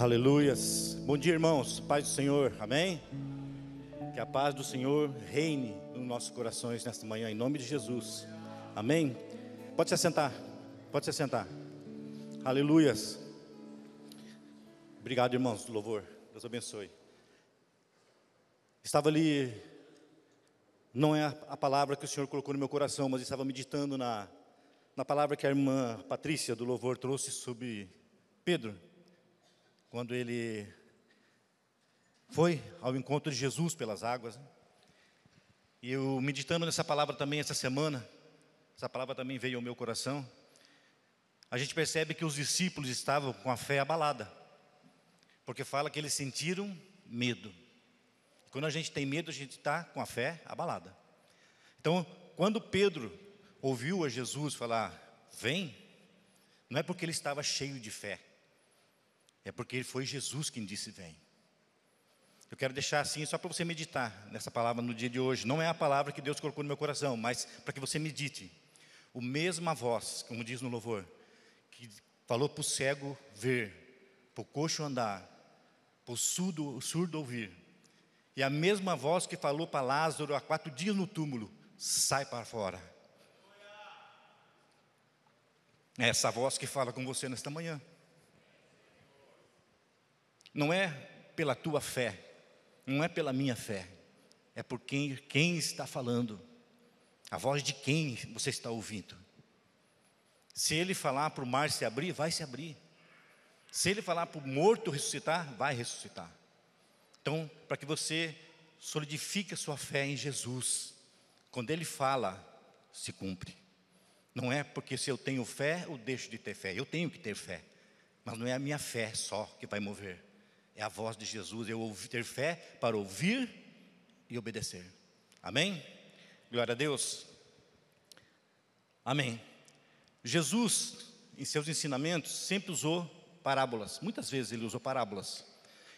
Aleluias. Bom dia, irmãos. Paz do Senhor. Amém? Que a paz do Senhor reine nos nossos corações nesta manhã, em nome de Jesus. Amém? Pode se assentar. Pode se assentar. Aleluias. Obrigado, irmãos do louvor. Deus abençoe. Estava ali, não é a palavra que o Senhor colocou no meu coração, mas estava meditando na palavra que a irmã Patrícia do louvor trouxe sobre Pedro, quando ele foi ao encontro de Jesus pelas águas. E eu meditando nessa palavra também essa semana, essa palavra também veio ao meu coração. A gente percebe que os discípulos estavam com a fé abalada, porque fala que eles sentiram medo. Quando a gente tem medo, a gente está com a fé abalada. Então, quando Pedro ouviu a Jesus falar, vem, não é porque ele estava cheio de fé, é porque foi Jesus quem disse vem. Eu quero deixar assim, só para você meditar nessa palavra no dia de hoje. Não é a palavra que Deus colocou no meu coração, mas para que você medite. O mesma voz, como diz no louvor, que falou para o cego ver, para o coxo andar, para o surdo ouvir. E a mesma voz que falou para Lázaro há 4 dias no túmulo, sai para fora. É essa voz que fala com você nesta manhã. Não é pela tua fé, não é pela minha fé, é por quem está falando, a voz de quem você está ouvindo. Se ele falar para o mar se abrir, vai se abrir. Se ele falar para o morto ressuscitar, vai ressuscitar. Então, para que você solidifique a sua fé em Jesus, quando ele fala, se cumpre. Não é porque se eu tenho fé, eu deixo de ter fé. Eu tenho que ter fé, mas não é a minha fé só que vai mover. É a voz de Jesus, eu ter fé para ouvir e obedecer. Amém? Glória a Deus. Amém. Jesus, em seus ensinamentos, sempre usou parábolas. Muitas vezes ele usou parábolas.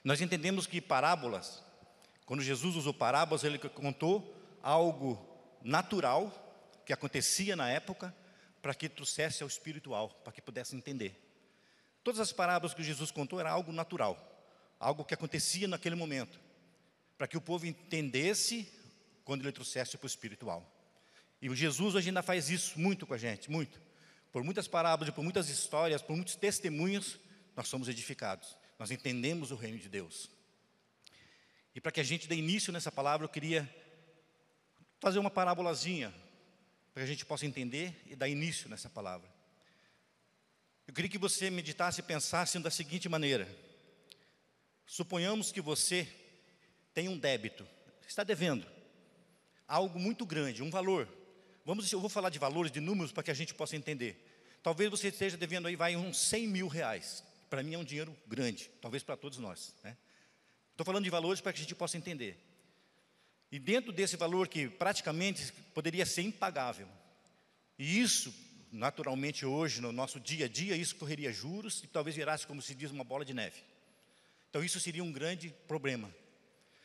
Nós entendemos que parábolas, quando Jesus usou parábolas, ele contou algo natural que acontecia na época, para que trouxesse ao espiritual, para que pudesse entender. Todas as parábolas que Jesus contou era algo natural, algo que acontecia naquele momento, para que o povo entendesse quando ele trouxesse para o espiritual. E o Jesus hoje ainda faz isso muito com a gente, muito. Por muitas parábolas, por muitas histórias, por muitos testemunhos, nós somos edificados. Nós entendemos o reino de Deus. E para que a gente dê início nessa palavra, eu queria fazer uma parábolazinha, para que a gente possa entender e dar início nessa palavra. Eu queria que você meditasse e pensasse da seguinte maneira. Suponhamos que você tem um débito, está devendo algo muito grande, um valor. Eu vou falar de valores, de números, para que a gente possa entender. Talvez você esteja devendo aí uns 100 mil reais. Para mim é um dinheiro grande, talvez para todos nós, né? Estou falando de valores para que a gente possa entender. E dentro desse valor que praticamente poderia ser impagável, e isso, naturalmente hoje, no nosso dia a dia, isso correria juros e talvez virasse, como se diz, uma bola de neve. Então isso seria um grande problema,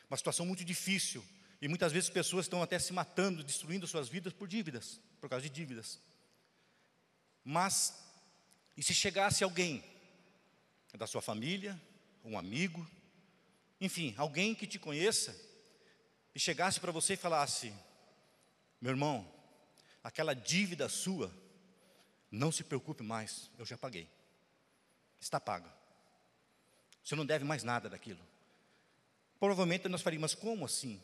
uma situação muito difícil, e muitas vezes pessoas estão até se matando, destruindo suas vidas por dívidas, por causa de dívidas. Mas, e se chegasse alguém da sua família, um amigo, enfim, alguém que te conheça, e chegasse para você e falasse, meu irmão, aquela dívida sua, não se preocupe mais, eu já paguei, está paga. Você não deve mais nada daquilo. Provavelmente nós faríamos, mas como assim?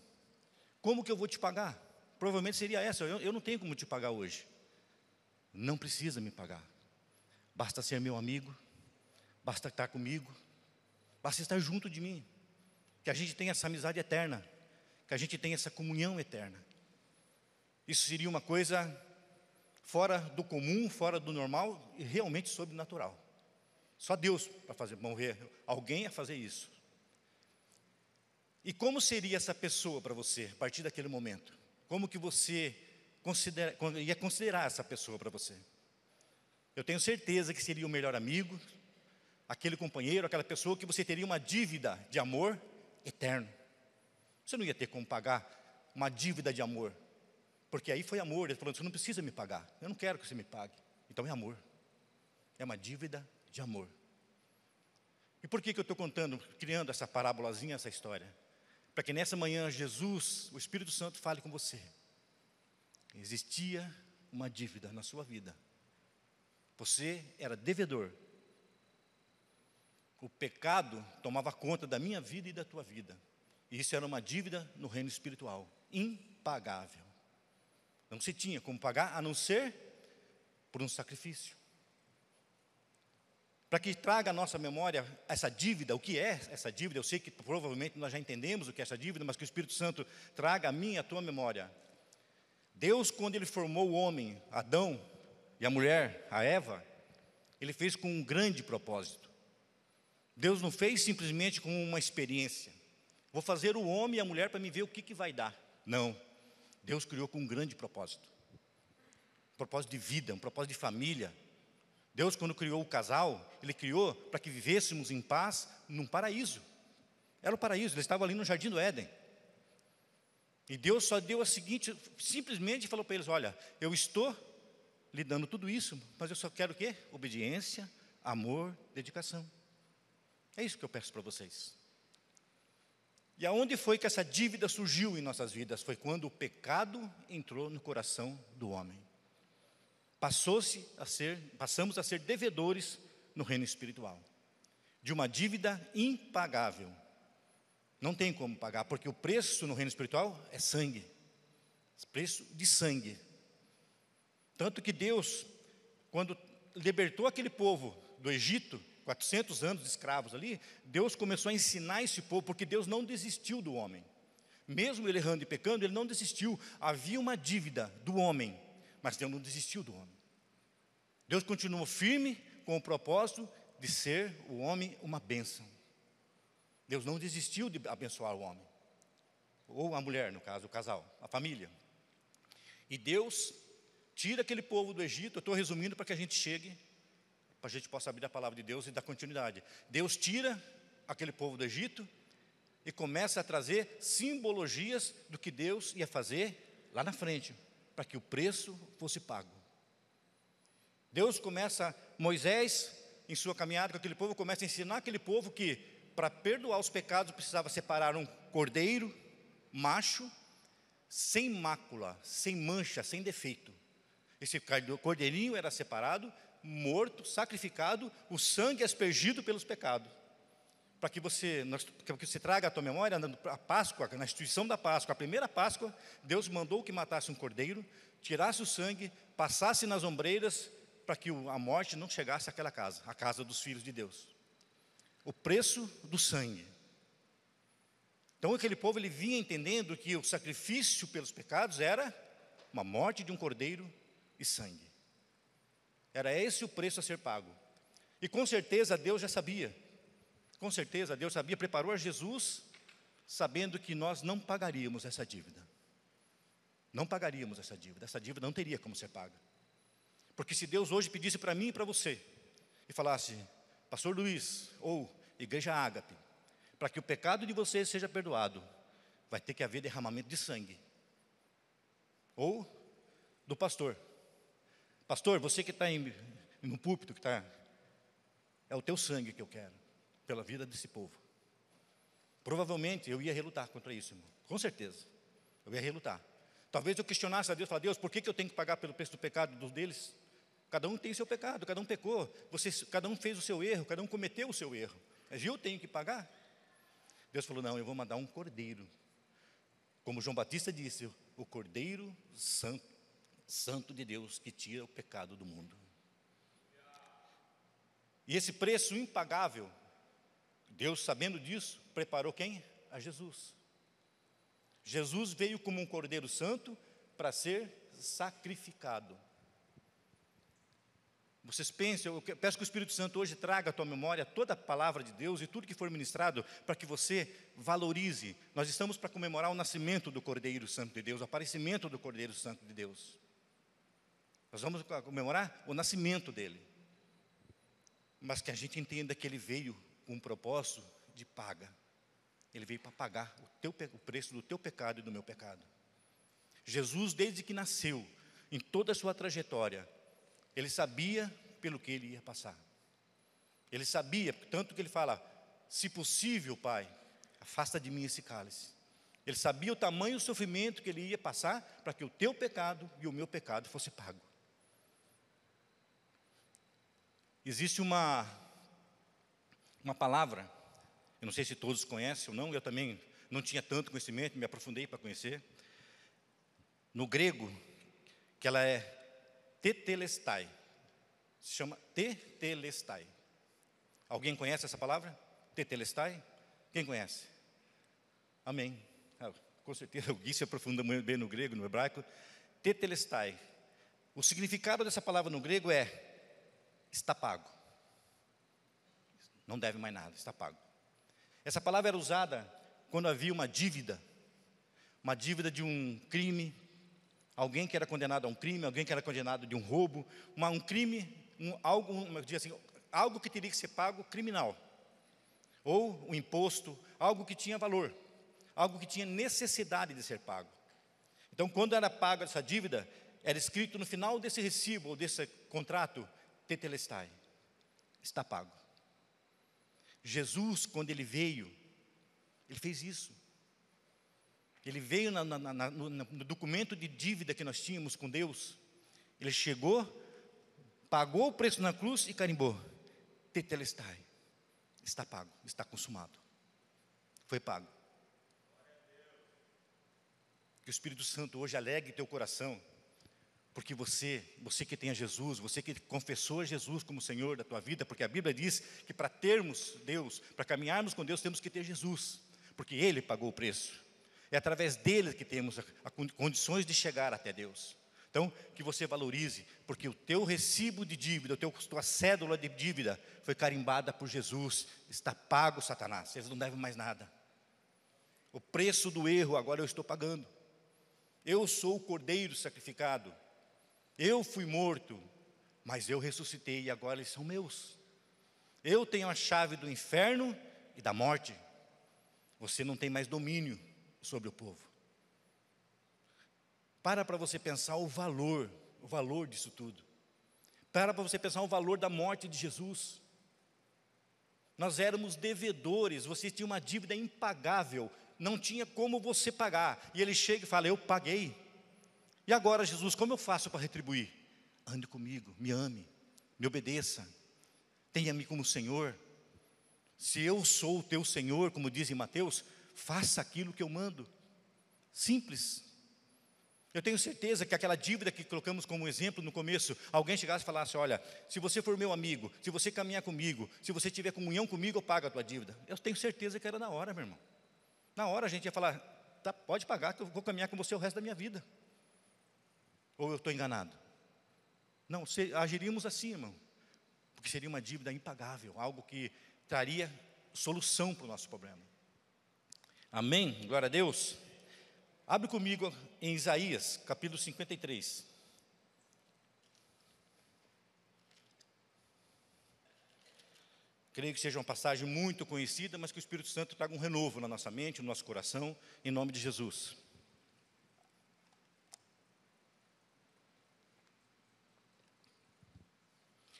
Como que eu vou te pagar? Provavelmente seria essa, eu não tenho como te pagar hoje. Não precisa me pagar. Basta ser meu amigo, basta estar comigo, basta estar junto de mim. Que a gente tenha essa amizade eterna, que a gente tenha essa comunhão eterna. Isso seria uma coisa fora do comum, fora do normal e realmente sobrenatural. Só Deus para fazer morrer alguém a fazer isso. E como seria essa pessoa para você, a partir daquele momento? Como que você ia considerar essa pessoa para você? Eu tenho certeza que seria o melhor amigo, aquele companheiro, aquela pessoa que você teria uma dívida de amor eterno. Você não ia ter como pagar uma dívida de amor, porque aí foi amor. Ele falou, você não precisa me pagar, eu não quero que você me pague. Então é amor, é uma dívida de amor. E por que eu estou criando essa parábolazinha, essa história? Para que nessa manhã Jesus, o Espírito Santo, fale com você. Existia uma dívida na sua vida. Você era devedor. O pecado tomava conta da minha vida e da tua vida. E isso era uma dívida no reino espiritual, impagável. Não se tinha como pagar, a não ser por um sacrifício. Para que traga à nossa memória essa dívida, o que é essa dívida? Eu sei que provavelmente nós já entendemos o que é essa dívida, mas que o Espírito Santo traga a mim e a tua memória. Deus, quando Ele formou o homem, Adão, e a mulher, a Eva, Ele fez com um grande propósito. Deus não fez simplesmente como uma experiência. Vou fazer o homem e a mulher para me ver o que vai dar. Não. Deus criou com um grande propósito. Um propósito de vida, um propósito de família. Deus, quando criou o casal, Ele criou para que vivêssemos em paz num paraíso. Era o paraíso, Ele estava ali no Jardim do Éden. E Deus só deu a seguinte, simplesmente falou para eles: olha, eu estou lhe dando tudo isso, mas eu só quero o quê? Obediência, amor, dedicação. É isso que eu peço para vocês. E aonde foi que essa dívida surgiu em nossas vidas? Foi quando o pecado entrou no coração do homem. Passamos a ser devedores no reino espiritual, de uma dívida impagável. Não tem como pagar, porque o preço no reino espiritual é sangue, preço de sangue. Tanto que Deus, quando libertou aquele povo do Egito, 400 anos de escravos ali, Deus começou a ensinar esse povo, porque Deus não desistiu do homem. Mesmo ele errando e pecando, Ele não desistiu. Havia uma dívida do homem, mas Deus não desistiu do homem. Deus continuou firme com o propósito de ser o homem uma bênção. Deus não desistiu de abençoar o homem, ou a mulher, no caso, o casal, a família. E Deus tira aquele povo do Egito. Eu estou resumindo para que a gente chegue, para a gente possa abrir a palavra de Deus e dar continuidade. Deus tira aquele povo do Egito e começa a trazer simbologias do que Deus ia fazer lá na frente, para que o preço fosse pago. Deus começa, Moisés, em sua caminhada com aquele povo, começa a ensinar aquele povo que para perdoar os pecados precisava separar um cordeiro macho, sem mácula, sem mancha, sem defeito. Esse cordeirinho era separado, morto, sacrificado, o sangue aspergido pelos pecados. Para que você traga à tua memória, a Páscoa, na instituição da Páscoa, a primeira Páscoa, Deus mandou que matasse um cordeiro, tirasse o sangue, passasse nas ombreiras, para que a morte não chegasse àquela casa, a casa dos filhos de Deus. O preço do sangue. Então aquele povo, ele vinha entendendo que o sacrifício pelos pecados era uma morte de um cordeiro e sangue. Era esse o preço a ser pago. E com certeza Deus já sabia. Com certeza Deus sabia, preparou a Jesus, sabendo que nós não pagaríamos essa dívida. Não pagaríamos essa dívida não teria como ser paga. Porque se Deus hoje pedisse para mim e para você, e falasse: Pastor Luiz, ou Igreja Ágape, para que o pecado de vocês seja perdoado, vai ter que haver derramamento de sangue. Ou do pastor: Pastor, você que está no púlpito, é o teu sangue que eu quero, pela vida desse povo. Provavelmente eu ia relutar contra isso, irmão. Com certeza, eu ia relutar. Talvez eu questionasse a Deus, falar: Deus, por que eu tenho que pagar pelo preço do pecado dos deles? Cada um tem o seu pecado, cada um pecou, cada um fez o seu erro, cada um cometeu o seu erro. Mas eu tenho que pagar? Deus falou: não, eu vou mandar um cordeiro. Como João Batista disse, o cordeiro santo de Deus, que tira o pecado do mundo. E esse preço impagável, Deus, sabendo disso, preparou quem? A Jesus. Jesus veio como um cordeiro santo para ser sacrificado. Vocês pensem, eu peço que o Espírito Santo hoje traga à tua memória toda a palavra de Deus e tudo que for ministrado, para que você valorize. Nós estamos para comemorar o nascimento do Cordeiro Santo de Deus, o aparecimento do Cordeiro Santo de Deus. Nós vamos comemorar o nascimento dele. Mas que a gente entenda que ele veio com um propósito de paga. Ele veio para pagar o preço do teu pecado e do meu pecado. Jesus, desde que nasceu, em toda a sua trajetória, ele sabia pelo que ele ia passar. Ele sabia, tanto que ele fala: se possível, Pai, afasta de mim esse cálice. Ele sabia o tamanho do sofrimento que ele ia passar para que o teu pecado e o meu pecado fosse pago. Existe uma palavra, eu não sei se todos conhecem ou não, eu também não tinha tanto conhecimento, me aprofundei para conhecer. No grego, que ela é tetelestai, se chama tetelestai. Alguém conhece essa palavra? Tetelestai? Quem conhece? Amém. Com certeza, o Gui se aprofunda muito bem no grego, no hebraico. Tetelestai. O significado dessa palavra no grego é: está pago. Não deve mais nada, está pago. Essa palavra era usada quando havia uma dívida de um crime, alguém que era condenado a um crime, alguém que era condenado de um roubo, um crime, algo que teria que ser pago criminal, ou um imposto, algo que tinha valor, algo que tinha necessidade de ser pago. Então, quando era paga essa dívida, era escrito no final desse recibo, ou desse contrato, tetelestai, está pago. Jesus, quando ele veio, ele fez isso. Ele veio no documento de dívida que nós tínhamos com Deus. Ele chegou, pagou o preço na cruz e carimbou: tetelestai, está pago, está consumado. Foi pago. Que o Espírito Santo hoje alegre teu coração, porque você que tem a Jesus, você que confessou a Jesus como Senhor da tua vida, porque a Bíblia diz que para termos Deus, para caminharmos com Deus, temos que ter Jesus, porque Ele pagou o preço. É através dele que temos condições de chegar até Deus. Então, que você valorize, porque o teu recibo de dívida, tua cédula de dívida foi carimbada por Jesus. Está pago, Satanás, eles não devem mais nada. O preço do erro agora eu estou pagando. Eu sou o cordeiro sacrificado. Eu fui morto, mas eu ressuscitei e agora eles são meus. Eu tenho a chave do inferno e da morte. Você não tem mais domínio sobre o povo. Para você pensar o valor disso tudo. Para você pensar o valor da morte de Jesus. Nós éramos devedores, você tinha uma dívida impagável, não tinha como você pagar. E ele chega e fala: eu paguei. E agora, Jesus, como eu faço para retribuir? Ande comigo, me ame, me obedeça, tenha-me como Senhor. Se eu sou o teu Senhor, como diz em Mateus, faça aquilo que eu mando. Simples. Eu tenho certeza que aquela dívida que colocamos como exemplo no começo, alguém chegasse e falasse: olha, se você for meu amigo, se você caminhar comigo, se você tiver comunhão comigo, eu pago a tua dívida. Eu tenho certeza que era na hora, meu irmão. Na hora a gente ia falar: tá, pode pagar, que eu vou caminhar com você o resto da minha vida. Ou eu estou enganado? Não, agiríamos assim, irmão, porque seria uma dívida impagável, algo que traria solução para o nosso problema. Amém? Glória a Deus. Abre comigo em Isaías, capítulo 53. Creio que seja uma passagem muito conhecida, mas que o Espírito Santo traga um renovo na nossa mente, no nosso coração, em nome de Jesus.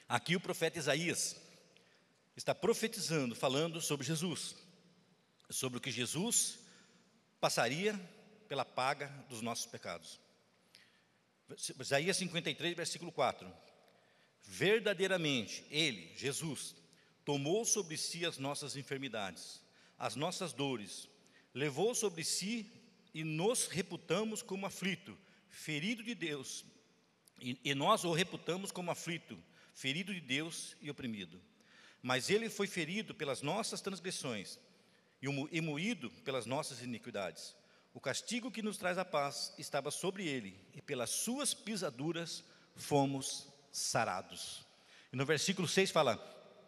Aqui o profeta Isaías está profetizando, falando sobre Jesus, sobre o que Jesus passaria pela paga dos nossos pecados. Isaías 53, versículo 4. Verdadeiramente, Ele, Jesus, tomou sobre si as nossas enfermidades, as nossas dores, levou sobre si e nos reputamos como aflito, ferido de Deus, e nós o reputamos como aflito, ferido de Deus e oprimido. Mas Ele foi ferido pelas nossas transgressões e moído pelas nossas iniquidades. O castigo que nos traz a paz estava sobre Ele, e pelas suas pisaduras fomos sarados. E no versículo 6 fala: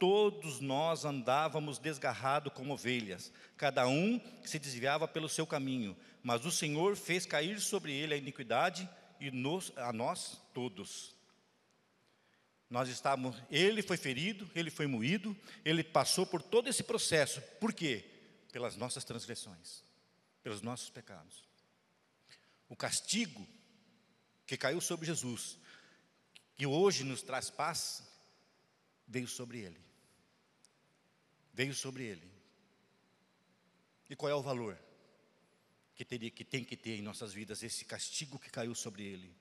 todos nós andávamos desgarrados como ovelhas, cada um se desviava pelo seu caminho, mas o Senhor fez cair sobre Ele a iniquidade e a nós todos. Ele foi ferido, Ele foi moído, Ele passou por todo esse processo. Por quê? Pelas nossas transgressões, pelos nossos pecados. O castigo que caiu sobre Jesus, que hoje nos traz paz, veio sobre Ele. Veio sobre Ele. E qual é o valor que tem que ter em nossas vidas esse castigo que caiu sobre ele?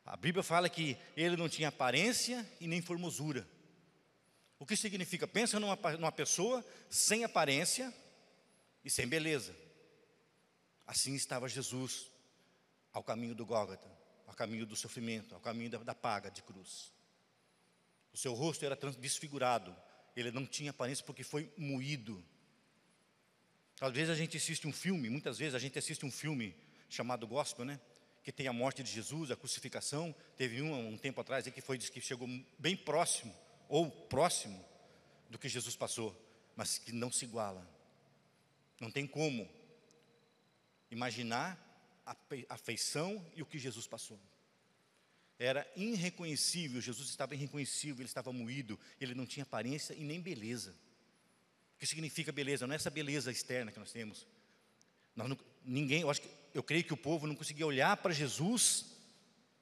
A Bíblia fala que ele não tinha aparência e nem formosura. O que significa? Pensa numa pessoa sem aparência e sem beleza. Assim estava Jesus ao caminho do Gólgota, ao caminho do sofrimento, ao caminho da paga de cruz. O seu rosto era desfigurado, ele não tinha aparência porque foi moído. Às vezes a gente assiste um filme, muitas vezes a gente assiste um filme chamado Gospel, né? Que tem a morte de Jesus, a crucificação. Teve um tempo atrás aí que diz que chegou bem próximo, ou próximo, do que Jesus passou, mas que não se iguala. Não tem como imaginar a feição e o que Jesus passou. Era irreconhecível, Jesus estava irreconhecível, ele estava moído, ele não tinha aparência e nem beleza. O que significa beleza? Não é essa beleza externa que nós temos. Eu creio que o povo não conseguia olhar para Jesus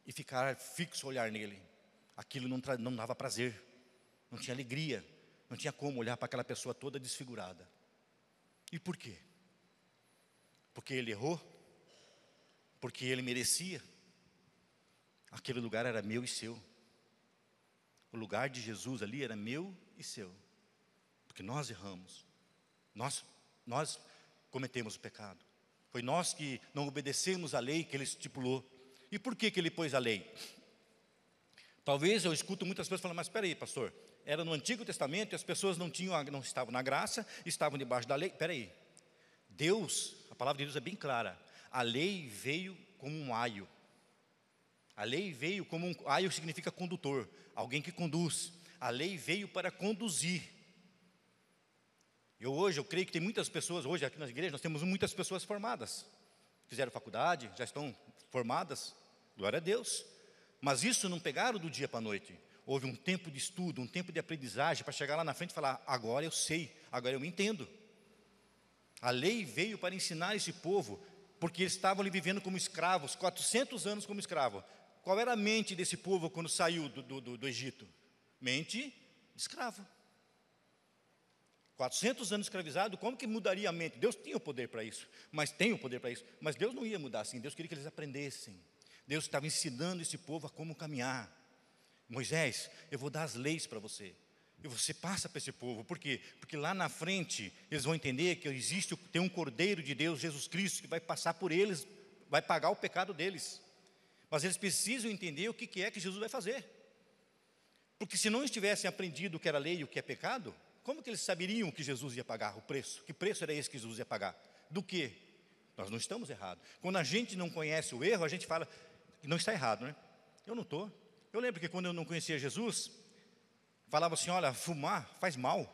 e ficar fixo a olhar nele. Aquilo não dava prazer, não tinha alegria, não tinha como olhar para aquela pessoa toda desfigurada. E por quê? Porque ele errou? Porque ele merecia? Aquele lugar era meu e seu. O lugar de Jesus ali era meu e seu. Porque nós erramos. Nós cometemos o pecado. Foi nós que não obedecemos a lei que ele estipulou. E por que ele pôs a lei? Talvez eu escuto muitas pessoas falando, mas espera aí, pastor, era no Antigo Testamento e as pessoas não estavam na graça, estavam debaixo da lei. Espera aí, Deus, a palavra de Deus é bem clara, a lei veio como um aio. A lei veio como um aio, significa condutor, alguém que conduz. A lei veio para conduzir. Eu creio que tem muitas pessoas, hoje aqui na igreja, nós temos muitas pessoas formadas. Fizeram faculdade, já estão formadas, glória a Deus. Mas isso não pegaram do dia para a noite. Houve um tempo de estudo, um tempo de aprendizagem, para chegar lá na frente e falar, agora eu sei, agora eu entendo. A lei veio para ensinar esse povo, porque eles estavam ali vivendo como escravos, 400 anos como escravo. Qual era a mente desse povo quando saiu do Egito? Mente de escravo. 400 anos escravizado, como que mudaria a mente? Deus tinha o poder para isso, mas tem o poder para isso. Mas Deus não ia mudar assim, Deus queria que eles aprendessem. Deus estava ensinando esse povo a como caminhar. Moisés, eu vou dar as leis para você. E você passa para esse povo. Por quê? Porque lá na frente, eles vão entender que tem um Cordeiro de Deus, Jesus Cristo, que vai passar por eles, vai pagar o pecado deles. Mas eles precisam entender o que é que Jesus vai fazer. Porque se não eles tivessem aprendido o que era lei e o que é pecado, como que eles saberiam que Jesus ia pagar o preço? Que preço era esse que Jesus ia pagar? Do quê? Nós não estamos errados. Quando a gente não conhece o erro, a gente fala, não está errado, né? Eu não estou. Eu lembro que quando eu não conhecia Jesus, falava assim, olha, fumar faz mal.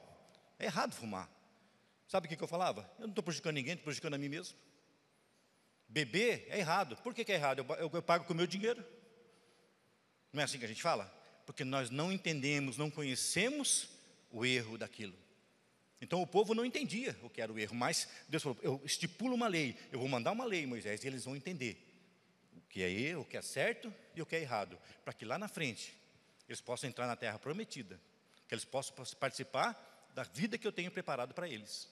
É errado fumar. Sabe o que eu falava? Eu não estou prejudicando ninguém, estou prejudicando a mim mesmo. Beber é errado. Por que é errado? Eu pago com o meu dinheiro. Não é assim que a gente fala? Porque nós não entendemos, não conhecemos o erro daquilo. Então o povo não entendia o que era o erro, mas Deus falou, eu estipulo uma lei, eu vou mandar uma lei, Moisés, e eles vão entender o que é erro, o que é certo e o que é errado, para que lá na frente eles possam entrar na terra prometida, que eles possam participar da vida que eu tenho preparado para eles.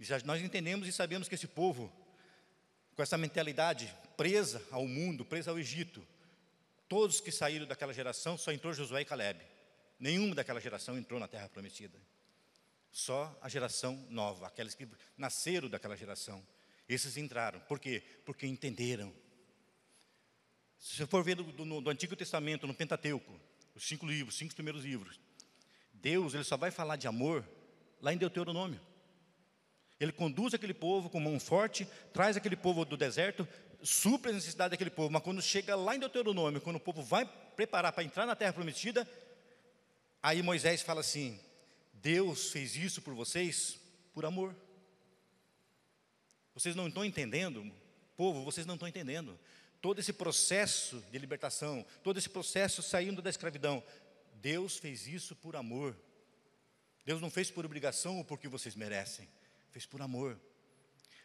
E já nós entendemos e sabemos que esse povo, com essa mentalidade presa ao mundo, presa ao Egito, todos que saíram daquela geração, só entrou Josué e Calebe. Nenhuma daquela geração entrou na terra prometida. Só a geração nova, aqueles que nasceram daquela geração. Esses entraram. Por quê? Porque entenderam. Se você for ver do Antigo Testamento, no Pentateuco, os 5 livros, 5 primeiros livros, Deus ele só vai falar de amor lá em Deuteronômio. Ele conduz aquele povo com mão forte, traz aquele povo do deserto, supre a necessidade daquele povo. Mas quando chega lá em Deuteronômio, quando o povo vai preparar para entrar na terra prometida, aí Moisés fala assim, Deus fez isso por vocês por amor. Vocês não estão entendendo, povo, vocês não estão entendendo. Todo esse processo de libertação, todo esse processo saindo da escravidão, Deus fez isso por amor. Deus não fez por obrigação ou porque vocês merecem, fez por amor.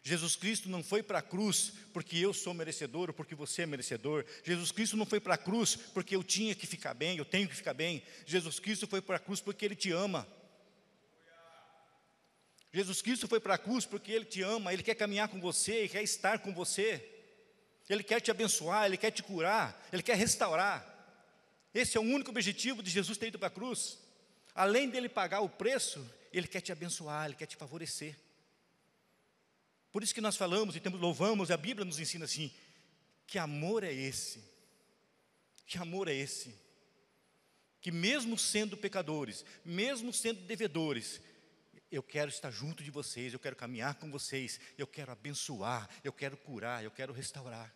Jesus Cristo não foi para a cruz porque eu sou merecedor ou porque você é merecedor. Jesus Cristo não foi para a cruz porque eu tinha que ficar bem, eu tenho que ficar bem. Jesus Cristo foi para a cruz porque Ele te ama. Jesus Cristo foi para a cruz porque Ele te ama, Ele quer caminhar com você, Ele quer estar com você, Ele quer te abençoar, Ele quer te curar, Ele quer restaurar. Esse é o único objetivo de Jesus ter ido para a cruz. Além dele pagar o preço, Ele quer te abençoar, Ele quer te favorecer. Por isso que nós falamos e louvamos, a Bíblia nos ensina assim, que amor é esse? Que amor é esse? Que mesmo sendo pecadores, mesmo sendo devedores, eu quero estar junto de vocês, eu quero caminhar com vocês, eu quero abençoar, eu quero curar, eu quero restaurar.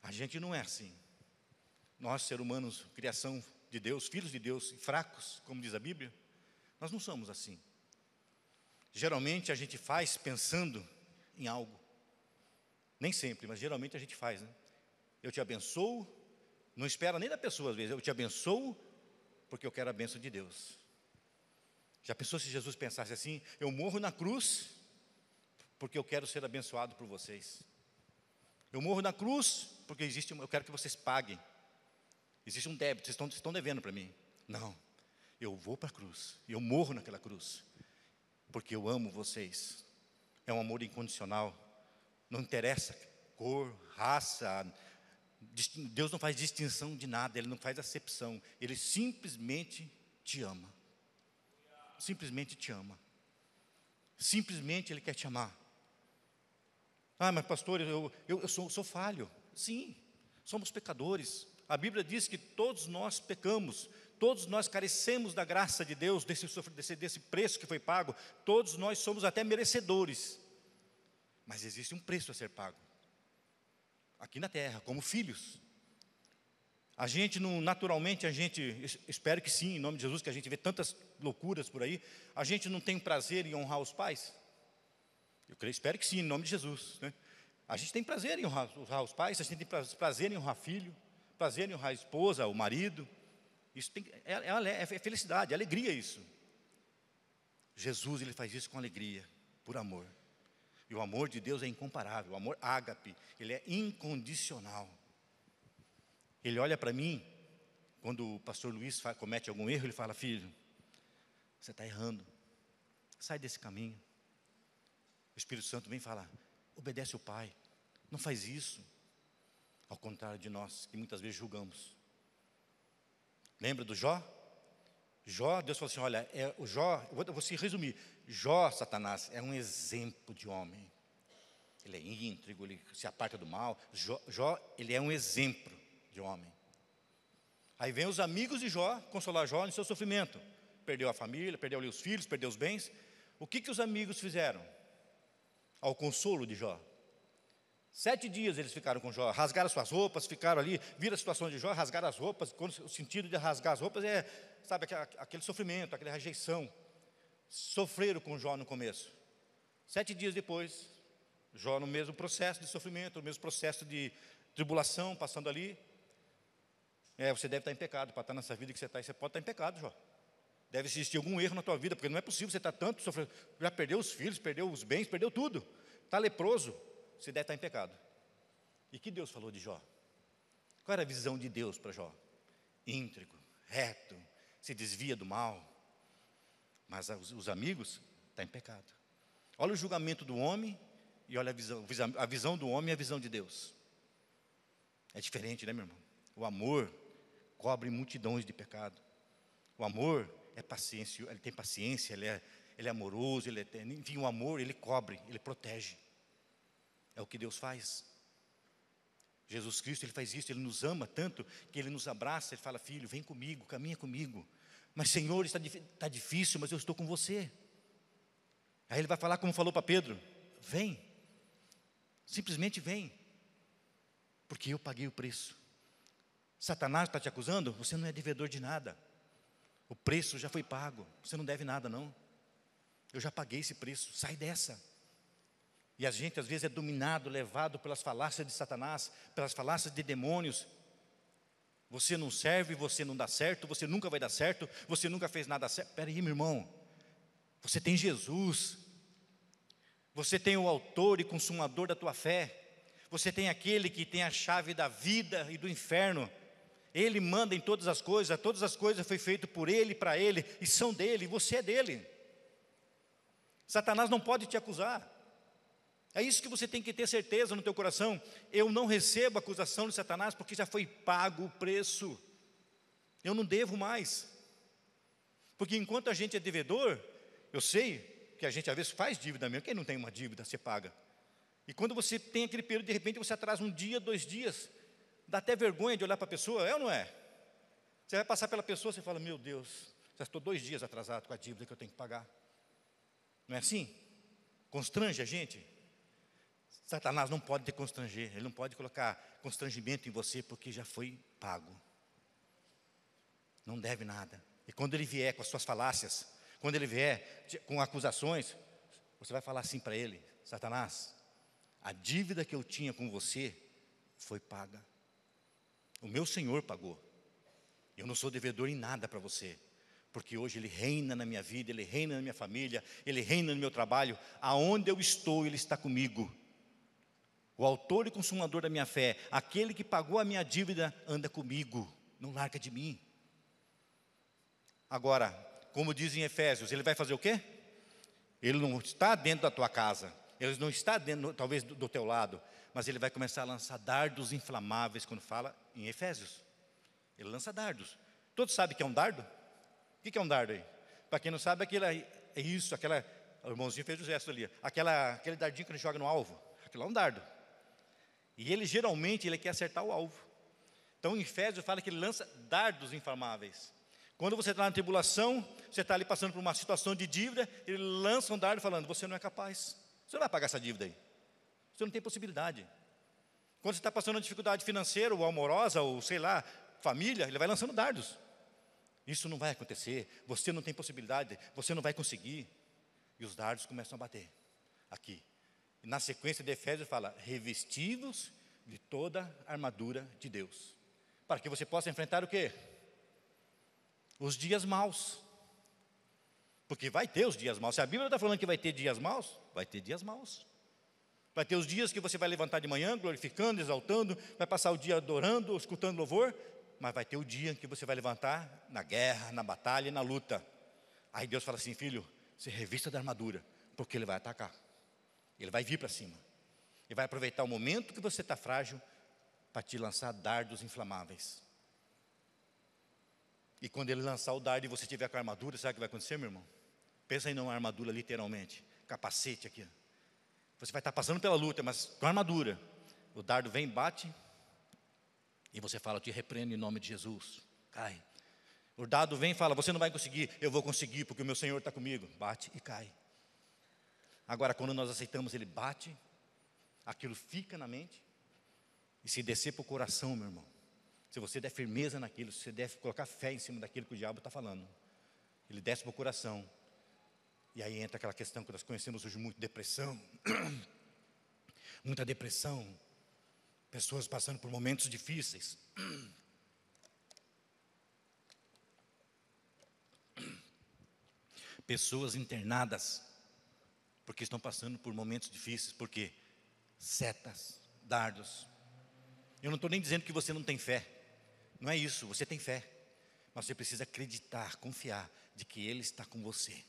A gente não é assim. Nós, seres humanos, criação de Deus, filhos de Deus, fracos, como diz a Bíblia, nós não somos assim. Geralmente a gente faz pensando em algo. Nem sempre, mas geralmente a gente faz, né? Eu te abençoo, não espera nem da pessoa às vezes, eu te abençoo porque eu quero a bênção de Deus. Já pensou se Jesus pensasse assim? Eu morro na cruz porque eu quero ser abençoado por vocês. Eu morro na cruz porque eu quero que vocês paguem. Existe um débito, vocês estão devendo para mim. Não, eu vou para a cruz, eu morro naquela cruz, porque eu amo vocês. É um amor incondicional, não interessa cor, raça, Deus não faz distinção de nada, Ele não faz acepção, Ele simplesmente te ama. Simplesmente te ama. Simplesmente Ele quer te amar. Ah, mas pastor, eu sou falho. Sim, somos pecadores. A Bíblia diz que todos nós pecamos, todos nós carecemos da graça de Deus, desse preço que foi pago, todos nós somos até merecedores. Mas existe um preço a ser pago, aqui na terra, como filhos. A gente não, naturalmente, espero que sim, em nome de Jesus, que a gente vê tantas loucuras por aí, a gente não tem prazer em honrar os pais? Espero que sim, em nome de Jesus, né? A gente tem prazer em honrar os pais, a gente tem prazer em honrar filho, prazer em honrar a esposa, o marido. Isso é felicidade, é alegria isso. Jesus, Ele faz isso com alegria, por amor. E o amor de Deus é incomparável, o amor ágape, ele é incondicional. Ele olha para mim, quando o pastor Luiz comete algum erro, ele fala: filho, você está errando, sai desse caminho. O Espírito Santo vem falar: obedece o Pai, não faz isso. Ao contrário de nós, que muitas vezes julgamos. Lembra do Jó? Jó, Deus falou assim: olha, o Jó, eu vou se resumir. Jó, Satanás, é um exemplo de homem. Ele é íntegro, ele se aparta do mal. Jó, ele é um exemplo de homem. Aí vem os amigos de Jó consolar Jó no seu sofrimento. Perdeu a família, perdeu ali os filhos, perdeu os bens. O que os amigos fizeram ao consolo de Jó? 7 dias eles ficaram com Jó, rasgaram suas roupas, ficaram ali, viram a situação de Jó, rasgaram as roupas. O sentido de rasgar as roupas é, sabe, aquele sofrimento, aquela rejeição. Sofreram com Jó no começo. 7 dias depois, Jó no mesmo processo de sofrimento, no mesmo processo de tribulação, passando ali. Você deve estar em pecado, para estar nessa vida que você está, você pode estar em pecado, Jó. Deve existir algum erro na tua vida, porque não é possível você estar tanto sofrendo, já perdeu os filhos, perdeu os bens, perdeu tudo, está leproso, você deve estar em pecado. E que Deus falou de Jó? Qual era a visão de Deus para Jó? Íntegro, reto, se desvia do mal. Mas os amigos estão em pecado. Olha o julgamento do homem e olha a visão do homem e a visão de Deus. É diferente, né, meu irmão? O amor cobre multidões de pecado. O amor é paciência, ele tem paciência, ele é amoroso, enfim, o amor ele cobre, ele protege. É o que Deus faz. Jesus Cristo, Ele faz isso, Ele nos ama tanto que Ele nos abraça, Ele fala: filho, vem comigo, caminha comigo. Mas Senhor, está difícil, mas eu estou com você. Aí Ele vai falar como falou para Pedro: vem, simplesmente vem, porque eu paguei o preço. Satanás está te acusando, você não é devedor de nada. O preço já foi pago, você não deve nada não. Eu já paguei esse preço, sai dessa. E a gente às vezes é dominado, levado pelas falácias de Satanás, pelas falácias de demônios. Você não serve, você não dá certo, você nunca vai dar certo, você nunca fez nada certo. Espera aí, meu irmão, você tem Jesus, você tem o autor e consumador da tua fé, você tem aquele que tem a chave da vida e do inferno. Ele manda em todas as coisas foi feito por Ele, para Ele, e são dele, e você é dele. Satanás não pode te acusar. É isso que você tem que ter certeza no teu coração. Eu não recebo acusação de Satanás porque já foi pago o preço. Eu não devo mais. Porque enquanto a gente é devedor, eu sei que a gente às vezes faz dívida mesmo. Quem não tem uma dívida, você paga. E quando você tem aquele período, de repente você atrasa um dia, 2 dias, dá até vergonha de olhar para a pessoa, é ou não é? Você vai passar pela pessoa, você fala, meu Deus, já estou 2 dias atrasado com a dívida que eu tenho que pagar. Não é assim? Constrange a gente. Satanás não pode te constranger, ele não pode colocar constrangimento em você, porque já foi pago. Não deve nada. E quando ele vier com as suas falácias, quando ele vier com acusações, você vai falar assim para ele, Satanás, a dívida que eu tinha com você foi paga. O meu Senhor pagou. Eu não sou devedor em nada para você, porque hoje Ele reina na minha vida, Ele reina na minha família, Ele reina no meu trabalho. Aonde eu estou, Ele está comigo. O autor e consumador da minha fé, aquele que pagou a minha dívida, anda comigo, não larga de mim. Agora, como diz em Efésios, Ele vai fazer o quê? Ele não está dentro da tua casa, Ele não está dentro, talvez, do teu lado, mas Ele vai começar a lançar dardos inflamáveis, quando fala em Efésios. Ele lança dardos. Todos sabem o que é um dardo? O que é um dardo aí? Para quem não sabe, é isso, o irmãozinho fez o gesto ali, aquele dardinho que a gente joga no alvo, aquilo é um dardo. E ele geralmente quer acertar o alvo. Então em Efésios fala que ele lança dardos inflamáveis. Quando você está na tribulação, você está ali passando por uma situação de dívida, ele lança um dardo falando, você não é capaz, você não vai pagar essa dívida aí, você não tem possibilidade. Quando você está passando uma dificuldade financeira, ou amorosa, ou sei lá, família, ele vai lançando dardos. Isso não vai acontecer, você não tem possibilidade, você não vai conseguir. E os dardos começam a bater aqui. E na sequência de Efésios fala, revestidos de toda a armadura de Deus. Para que você possa enfrentar o quê? Os dias maus. Porque vai ter os dias maus. Se a Bíblia está falando que vai ter dias maus, vai ter dias maus. Vai ter os dias que você vai levantar de manhã, glorificando, exaltando, vai passar o dia adorando, escutando louvor, mas vai ter o dia em que você vai levantar na guerra, na batalha, na luta. Aí Deus fala assim, filho, se revista da armadura, porque Ele vai atacar. Ele vai vir para cima. Ele vai aproveitar o momento que você está frágil para te lançar dardos inflamáveis. E quando Ele lançar o dardo e você tiver com a armadura, sabe o que vai acontecer, meu irmão? Pensa aí numa armadura literalmente, capacete aqui. Você vai estar passando pela luta, mas com a armadura. O dardo vem, bate, e você fala, eu te repreendo em nome de Jesus. Cai. O dardo vem e fala, você não vai conseguir. Eu vou conseguir, porque o meu Senhor está comigo. Bate e cai. Agora, quando nós aceitamos, ele bate, aquilo fica na mente, e se descer para o coração, meu irmão, se você der firmeza naquilo, se você deve colocar fé em cima daquilo que o diabo está falando, ele desce para o coração, e aí entra aquela questão que nós conhecemos hoje muito, depressão, muita depressão, pessoas passando por momentos difíceis, pessoas internadas, porque estão passando por momentos difíceis, porque setas, dardos. Eu não estou nem dizendo que você não tem fé, não é isso, você tem fé, mas você precisa acreditar, confiar de que Ele está com você.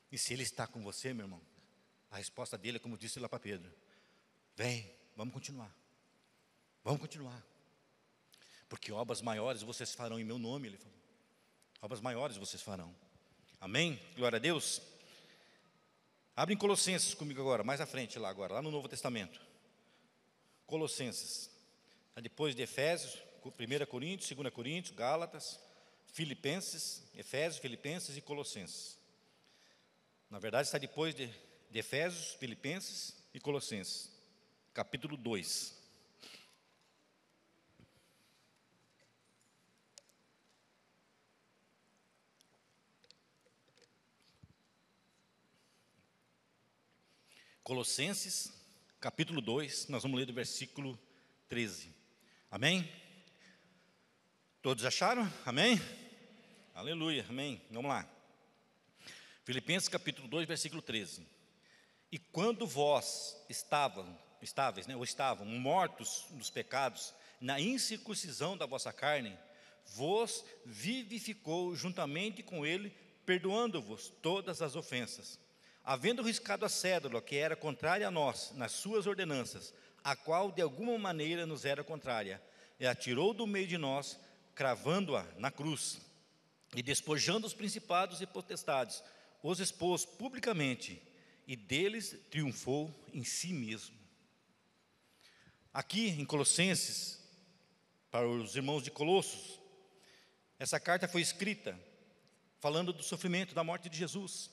E se Ele está com você, meu irmão, a resposta dele é como disse lá para Pedro, vem, vamos continuar, porque obras maiores vocês farão em meu nome, ele falou, obras maiores vocês farão, amém? Glória a Deus. Abre em Colossenses comigo agora, mais à frente lá agora, lá no Novo Testamento. Colossenses, depois de Efésios, 1 Coríntios, 2 Coríntios, Gálatas, Filipenses, Efésios, Filipenses e Colossenses. Na verdade está depois de Efésios, Filipenses e Colossenses, capítulo 2. Colossenses, capítulo 2, nós vamos ler do versículo 13. Amém? Todos acharam? Amém? Aleluia, amém. Vamos lá. Filipenses capítulo 2, versículo 13. E quando vós estavam mortos nos pecados, na incircuncisão da vossa carne, vos vivificou juntamente com Ele, perdoando-vos todas as ofensas, havendo riscado a cédula que era contrária a nós, nas suas ordenanças, a qual de alguma maneira nos era contrária, e a tirou do meio de nós, cravando-a na cruz, e despojando os principados e potestades, os expôs publicamente, e deles triunfou em si mesmo. Aqui em Colossenses, para os irmãos de Colossos, essa carta foi escrita falando do sofrimento, da morte de Jesus.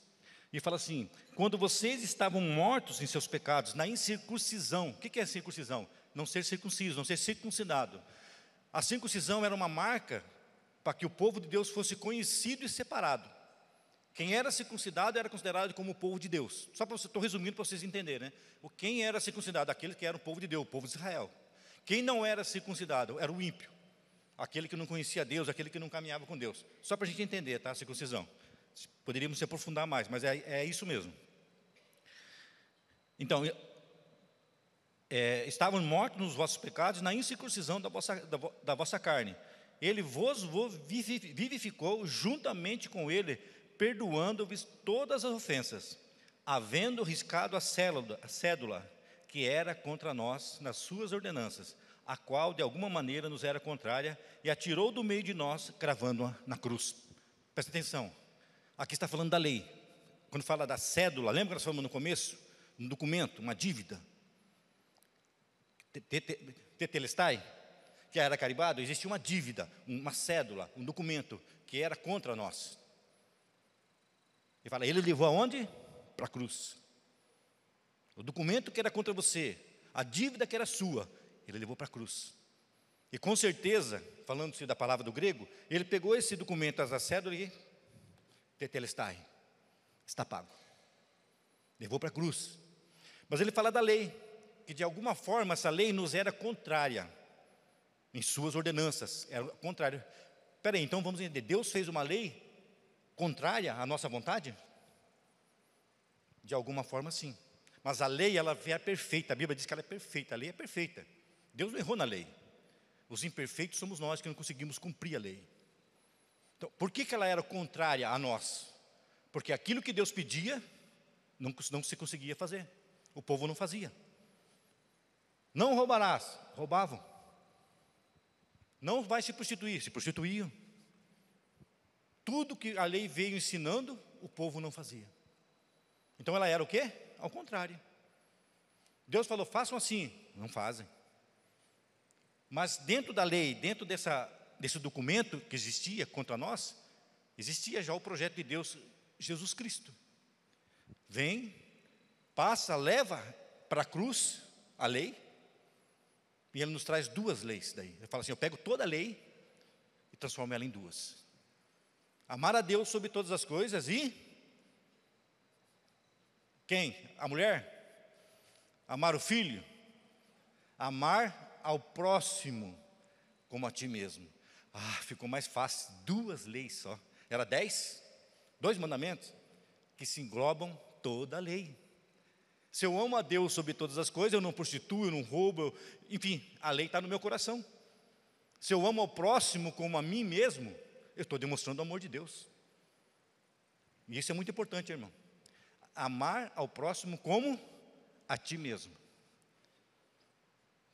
E fala assim: quando vocês estavam mortos em seus pecados, na incircuncisão. O que é circuncisão? Não ser circunciso, não ser circuncidado. A circuncisão era uma marca para que o povo de Deus fosse conhecido e separado. Quem era circuncidado era considerado como o povo de Deus. Só para estou resumindo para vocês entenderem, né? Quem era circuncidado? Aquele que era o povo de Deus, o povo de Israel. Quem não era circuncidado era o ímpio, aquele que não conhecia Deus, aquele que não caminhava com Deus. Só para a gente entender, tá? A circuncisão. Poderíamos se aprofundar mais, mas é isso mesmo. Então, estavam mortos nos vossos pecados, na incircuncisão da vossa carne. Ele vos vivificou juntamente com ele, perdoando-vos todas as ofensas, havendo riscado a cédula que era contra nós nas suas ordenanças, a qual de alguma maneira nos era contrária, e a tirou do meio de nós, cravando-a na cruz. Presta atenção, aqui está falando da lei. Quando fala da cédula, lembra que nós falamos no começo? Um documento, uma dívida. Tetelestai, que era carimbado, existia uma dívida, uma cédula, um documento que era contra nós. Ele fala, ele levou aonde? Para a cruz. O documento que era contra você, a dívida que era sua, ele levou para a cruz. E com certeza, falando-se da palavra do grego, ele pegou esse documento, a cédula e tetelestai, está pago. Levou para a cruz. Mas ele fala da lei, que de alguma forma essa lei nos era contrária, em suas ordenanças, era contrário. Espera aí, então vamos entender, Deus fez uma lei contrária à nossa vontade? De alguma forma sim. Mas a lei, ela é perfeita, a Bíblia diz que ela é perfeita, a lei é perfeita. Deus não errou na lei. Os imperfeitos somos nós que não conseguimos cumprir a lei. Então, por que ela era contrária a nós? Porque aquilo que Deus pedia, não se conseguia fazer. O povo não fazia. Não roubarás, roubavam. Não vai se prostituíam. Tudo que a lei veio ensinando, o povo não fazia. Então ela era o quê? Ao contrário. Deus falou, façam assim, não fazem. Mas dentro da lei, dentro desse documento que existia contra nós, existia já o projeto de Deus, Jesus Cristo. Vem, passa, leva para a cruz a lei, e Ele nos traz duas leis daí. Ele fala assim, eu pego toda a lei e transformo ela em duas. Amar a Deus sobre todas as coisas e... quem? A mulher? Amar o filho? Amar ao próximo como a ti mesmo. Ficou mais fácil, duas leis só. Era 10? 2 mandamentos que se englobam toda a lei. Se eu amo a Deus sobre todas as coisas, eu não prostituo, eu não roubo, enfim, a lei está no meu coração. Se eu amo ao próximo como a mim mesmo, eu estou demonstrando o amor de Deus. E isso é muito importante, irmão. Amar ao próximo como a ti mesmo.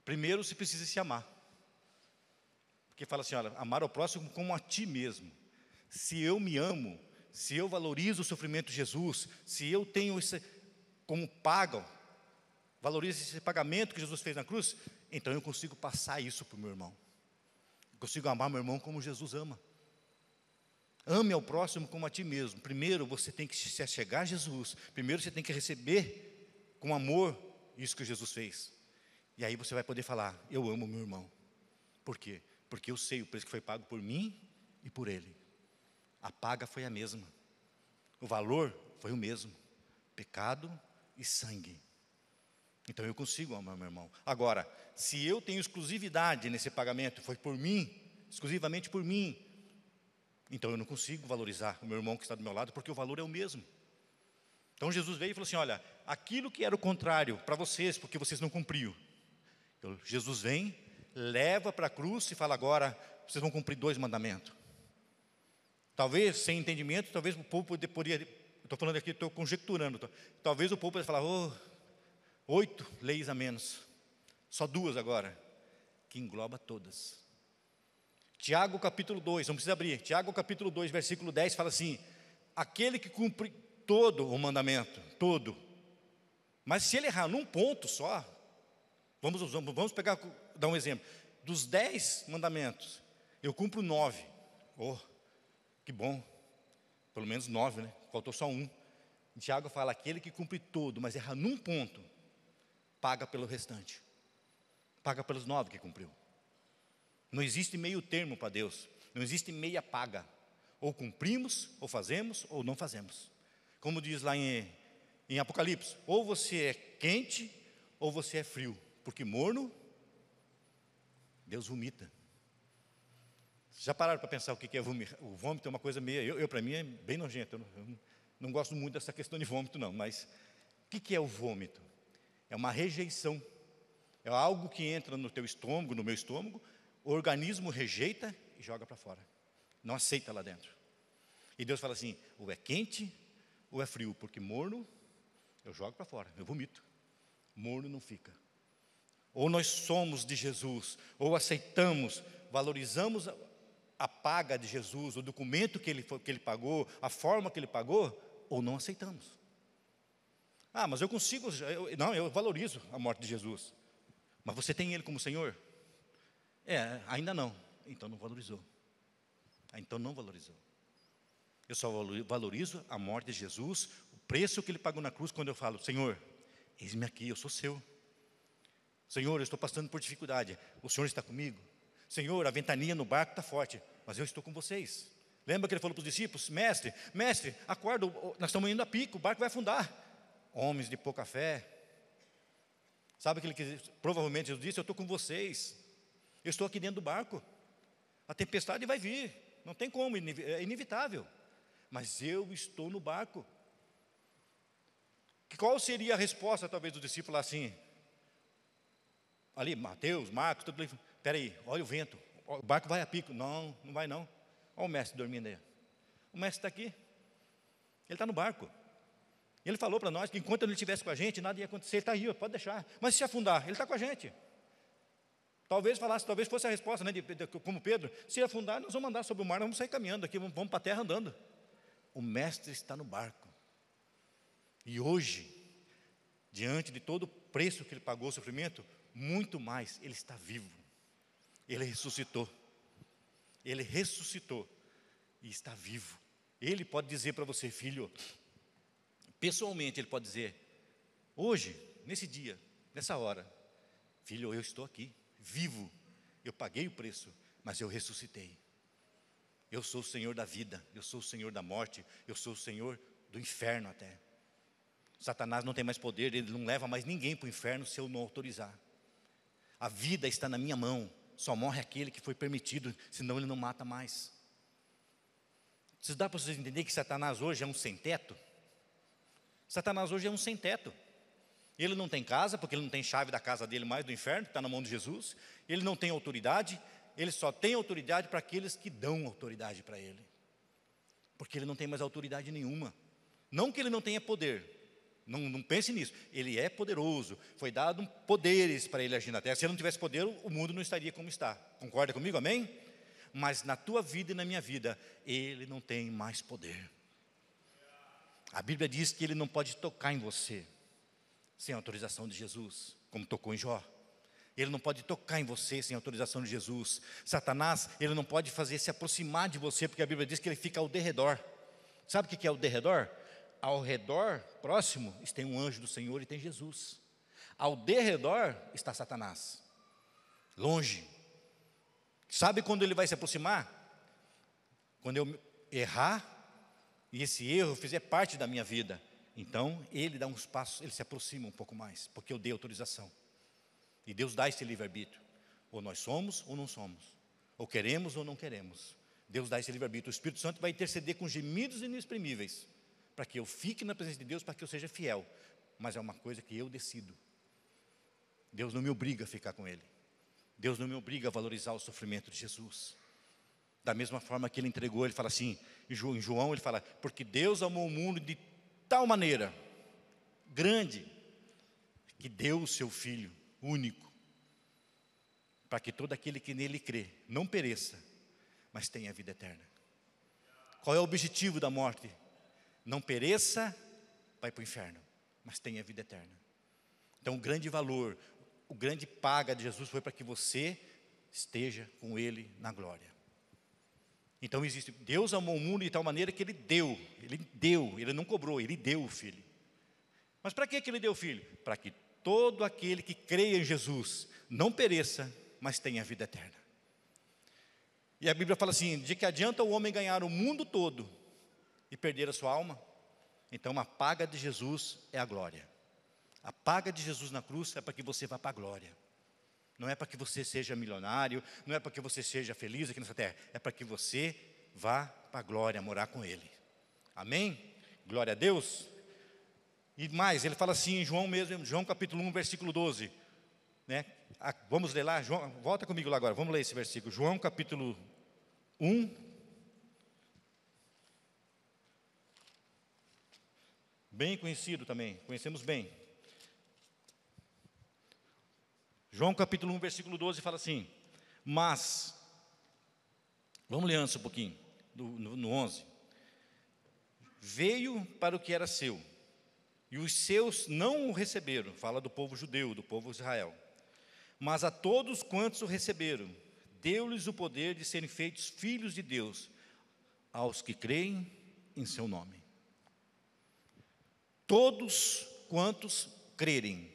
Primeiro se precisa se amar. Porque fala assim, olha, amar ao próximo como a ti mesmo. Se eu me amo, se eu valorizo o sofrimento de Jesus, se eu tenho isso como pago, valorizo esse pagamento que Jesus fez na cruz, então eu consigo passar isso para o meu irmão. Eu consigo amar meu irmão como Jesus ama. Ame ao próximo como a ti mesmo. Primeiro você tem que se achegar a Jesus. Primeiro você tem que receber com amor isso que Jesus fez. E aí você vai poder falar, eu amo meu irmão. Por quê? Porque eu sei o preço que foi pago por mim e por ele. A paga foi a mesma. O valor foi o mesmo. Pecado e sangue. Então eu consigo amar meu irmão. Agora, se eu tenho exclusividade nesse pagamento, foi por mim, exclusivamente por mim, então eu não consigo valorizar o meu irmão que está do meu lado, porque o valor é o mesmo. Então Jesus veio e falou assim, olha, aquilo que era o contrário para vocês, porque vocês não cumpriram. Então, Jesus vem, leva para a cruz e fala, agora vocês vão cumprir 2 mandamentos. Talvez, sem entendimento, talvez o povo poderia estou falando aqui, estou conjecturando. Talvez o povo vai falar, 8 leis a menos, só 2 agora, que engloba todas. Tiago capítulo 2, não precisa abrir, Tiago capítulo 2, versículo 10 fala assim: aquele que cumpre todo o mandamento, todo, mas se ele errar num ponto só, vamos pegar, dar um exemplo, dos 10 mandamentos, eu cumpro 9, que bom, pelo menos 9, né? Faltou só um. Tiago fala, aquele que cumpre todo, mas erra num ponto, paga pelo restante, paga pelos 9 que cumpriu. Não existe meio termo para Deus, não existe meia paga, ou cumprimos, ou fazemos, ou não fazemos. Como diz lá em Apocalipse, ou você é quente, ou você é frio, porque morno, Deus vomita. Já pararam para pensar o que é vômito? O vômito é uma coisa meio, para mim é bem nojento, eu não gosto muito dessa questão de vômito não, mas o que é o vômito? É uma rejeição, é algo que entra no teu estômago, no meu estômago, o organismo rejeita e joga para fora, não aceita lá dentro. E Deus fala assim, ou é quente, ou é frio, porque morno, eu jogo para fora, eu vomito, morno não fica. Ou nós somos de Jesus, ou aceitamos, valorizamos a paga de Jesus, o documento que ele pagou, a forma que ele pagou, ou não aceitamos. Mas eu consigo, eu valorizo a morte de Jesus. Mas você tem ele como Senhor? Ainda não. Então não valorizou. Eu só valorizo a morte de Jesus, o preço que ele pagou na cruz, quando eu falo, Senhor, eis-me aqui, eu sou seu. Senhor, eu estou passando por dificuldade, o Senhor está comigo. Senhor, a ventania no barco está forte, mas eu estou com vocês. Lembra que ele falou para os discípulos, mestre, acorda, nós estamos indo a pico, o barco vai afundar. Homens de pouca fé. Sabe aquele que provavelmente Jesus disse, eu estou com vocês, eu estou aqui dentro do barco, a tempestade vai vir, não tem como, é inevitável, mas eu estou no barco. Qual seria a resposta talvez do discípulo assim? Ali, Mateus, Marcos, tudo ali, espera aí, olha o vento, o barco vai a pico. Não vai não. Olha o mestre dormindo aí. O mestre está aqui, ele está no barco. Ele falou para nós que enquanto ele estivesse com a gente, nada ia acontecer. Ele está aí, pode deixar. Mas se afundar, ele está com a gente. Talvez fosse a resposta, né, como Pedro, se afundar, nós vamos andar sobre o mar, nós vamos sair caminhando aqui, vamos para a terra andando. O mestre está no barco. E hoje, diante de todo o preço que ele pagou, o sofrimento, muito mais, ele está vivo. Ele ressuscitou e está vivo. Ele pode dizer para você, filho, pessoalmente ele pode dizer, hoje, nesse dia, nessa hora, filho, eu estou aqui, vivo, eu paguei o preço, mas eu ressuscitei. Eu sou o Senhor da vida, eu sou o Senhor da morte, eu sou o Senhor do inferno até. Satanás não tem mais poder, ele não leva mais ninguém para o inferno se eu não autorizar. A vida está na minha mão, só morre aquele que foi permitido, senão ele não mata mais. Vocês dá para vocês entenderem que Satanás hoje é um sem-teto? Satanás hoje é um sem-teto. Ele não tem casa, porque ele não tem chave da casa dele mais do inferno, que está na mão de Jesus. Ele não tem autoridade, ele só tem autoridade para aqueles que dão autoridade para ele. Porque ele não tem mais autoridade nenhuma. Não que ele não tenha poder, não pense nisso. Ele é poderoso, foi dado poderes para ele agir na terra. Se ele não tivesse poder, o mundo não estaria como está. Concorda comigo, amém? Mas na tua vida e na minha vida, ele não tem mais poder. A Bíblia diz que ele não pode tocar em você sem autorização de Jesus, como tocou em Jó. Ele não pode tocar em você sem autorização de Jesus. Satanás, ele não pode fazer se aproximar de você, porque a Bíblia diz que ele fica ao derredor. Sabe o que é o derredor? Ao redor, próximo, tem um anjo do Senhor e tem Jesus. Ao derredor está Satanás, longe. Sabe quando ele vai se aproximar? Quando eu errar, e esse erro fizer parte da minha vida. Então, ele dá uns passos, ele se aproxima um pouco mais, porque eu dei autorização. E Deus dá esse livre-arbítrio. Ou nós somos ou não somos. Ou queremos ou não queremos. Deus dá esse livre-arbítrio. O Espírito Santo vai interceder com gemidos inexprimíveis, para que eu fique na presença de Deus, para que eu seja fiel. Mas é uma coisa que eu decido. Deus não me obriga a ficar com Ele. Deus não me obriga a valorizar o sofrimento de Jesus. Da mesma forma que Ele entregou, Ele fala assim, em João Ele fala, porque Deus amou o mundo de tal maneira grande que deu o seu Filho único, para que todo aquele que nele crê não pereça, mas tenha vida eterna. Qual é o objetivo da morte? Não pereça, vai para o inferno, mas tenha vida eterna. Então o grande valor, o grande paga de Jesus foi para que você esteja com Ele na glória. Então existe, Deus amou o mundo de tal maneira que Ele deu, Ele não cobrou, Ele deu o Filho. Mas para que Ele deu o Filho? Para que todo aquele que creia em Jesus não pereça, mas tenha vida eterna. E a Bíblia fala assim, de que adianta o homem ganhar o mundo todo e perder a sua alma? Então a paga de Jesus é a glória. A paga de Jesus na cruz é para que você vá para a glória. Não é para que você seja milionário, não é para que você seja feliz aqui nessa terra, é para que você vá para a glória, morar com Ele. Amém? Glória a Deus. E mais, ele fala assim em João mesmo, João capítulo 1, versículo 12. Né? Vamos ler lá, João, volta comigo lá agora, vamos ler esse versículo. João capítulo 1. Bem conhecido também, conhecemos bem. João capítulo 1, versículo 12 fala assim, mas, vamos ler antes um pouquinho, no 11. Veio para o que era seu, e os seus não o receberam, fala do povo judeu, do povo de Israel. Mas a todos quantos o receberam, deu-lhes o poder de serem feitos filhos de Deus, aos que creem em seu nome. Todos quantos crerem.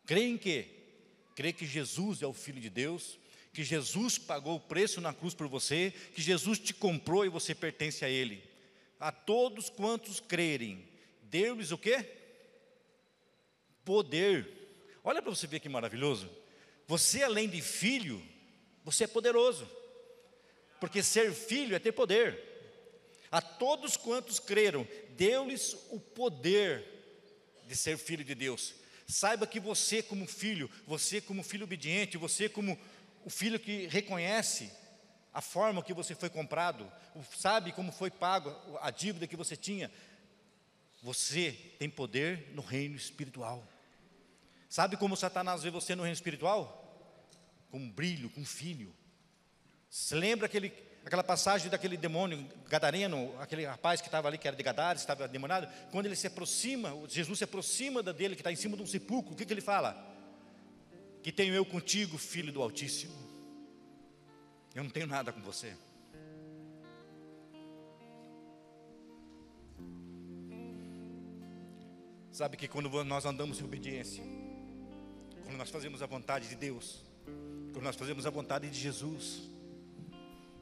Creem em quê? Crê que Jesus é o Filho de Deus, que Jesus pagou o preço na cruz por você, que Jesus te comprou e você pertence a Ele. A todos quantos crerem, deu-lhes o quê? Poder. Olha para você ver que maravilhoso. Você, além de filho, você é poderoso. Porque ser filho é ter poder. A todos quantos creram, deu-lhes o poder de ser filho de Deus. Saiba que você como filho obediente, você como o filho que reconhece a forma que você foi comprado, sabe como foi pago a dívida que você tinha, você tem poder no reino espiritual. Sabe como Satanás vê você no reino espiritual? Com um brilho, com um filho. Você lembra aquela passagem daquele demônio gadareno, aquele rapaz que estava ali, que era de Gadara, estava demoniado? Quando ele se aproxima, Jesus se aproxima dele, que está em cima de um sepulcro, o que ele fala? Que tenho eu contigo, filho do Altíssimo. Eu não tenho nada com você. Sabe que quando nós andamos em obediência, quando nós fazemos a vontade de Deus, quando nós fazemos a vontade de Jesus,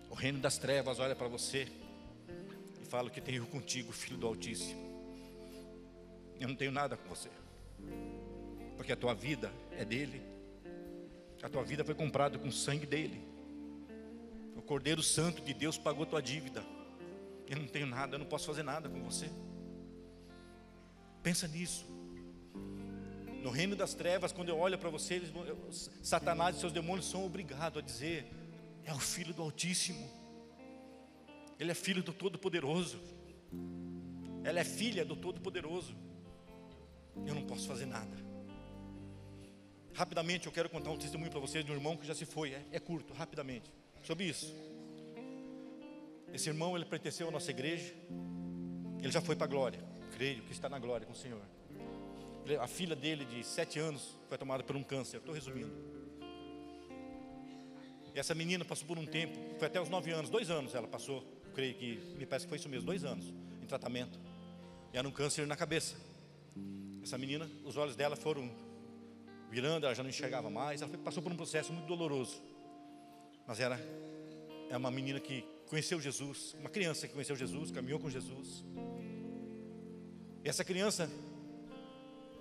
o reino das trevas olha para você e fala que tenho contigo, filho do Altíssimo. Eu não tenho nada com você, porque a tua vida é dele. A tua vida foi comprada com o sangue dele. O Cordeiro Santo de Deus pagou tua dívida. Eu não tenho nada, eu não posso fazer nada com você. Pensa nisso. No reino das trevas, quando eu olho para você, Satanás e seus demônios são obrigados a dizer: é o Filho do Altíssimo. Ele é filho do Todo-Poderoso. Ela é filha do Todo-Poderoso. Eu não posso fazer nada. Rapidamente eu quero contar um testemunho para vocês de um irmão que já se foi. É curto, rapidamente, sobre isso. Esse irmão, ele pertenceu à nossa igreja. Ele já foi para a glória. Creio que está na glória com o Senhor. A filha dele de 7 anos foi tomada por um câncer. Estou resumindo. E essa menina passou por um tempo, foi até os 9 anos, 2 anos ela passou, creio que, me parece que foi isso mesmo, 2 anos em tratamento. E era um câncer na cabeça. Essa menina, os olhos dela foram virando, ela já não enxergava mais. Ela passou por um processo muito doloroso. Mas é uma menina que conheceu Jesus, uma criança que conheceu Jesus, caminhou com Jesus. E essa criança,